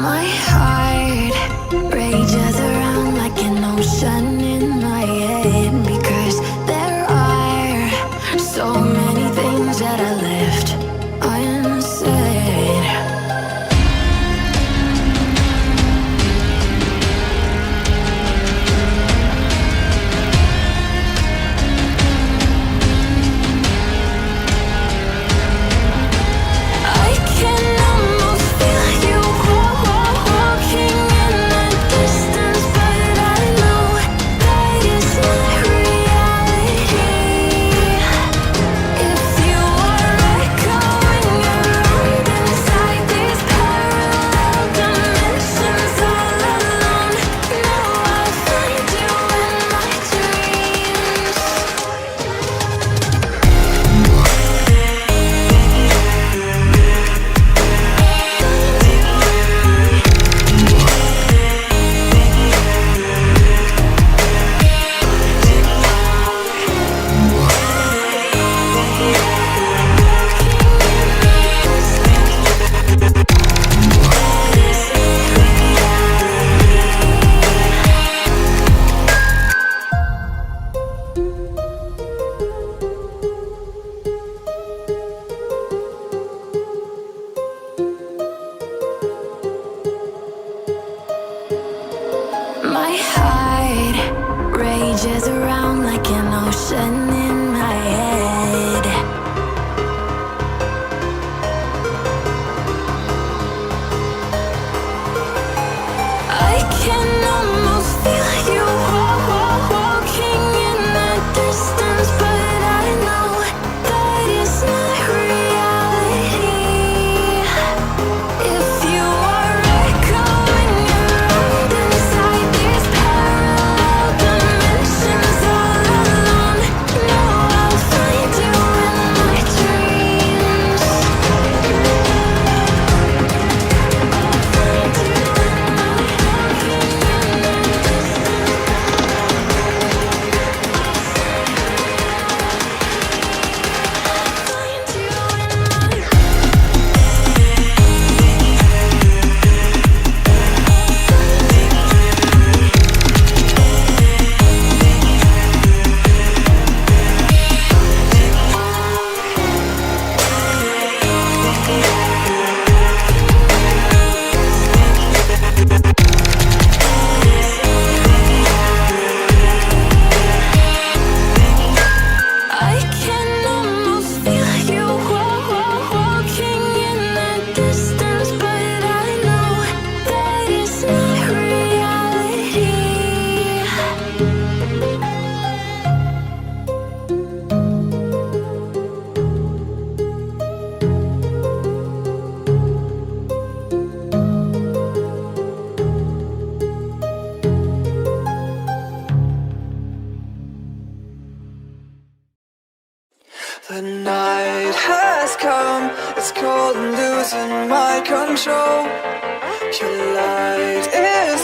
My heart rages around like an ocean in my head because there are so many things that I left unsaid. I can almost feel you walking in the distance, but I know that is not reality. If you are echoing around inside these parallel dimensions all alone, now I'll find you in my dreams. My heart rages around like an ocean in my head. I can almost feel you walking in the distance, but I know that it's not reality. If you are echoing around inside these parallel dimensions all alone, now I'll find you in my dreams. I can almost feel you walking in the distance, but I know that it's not reality. The night has come, it's cold and losing my control. Your light is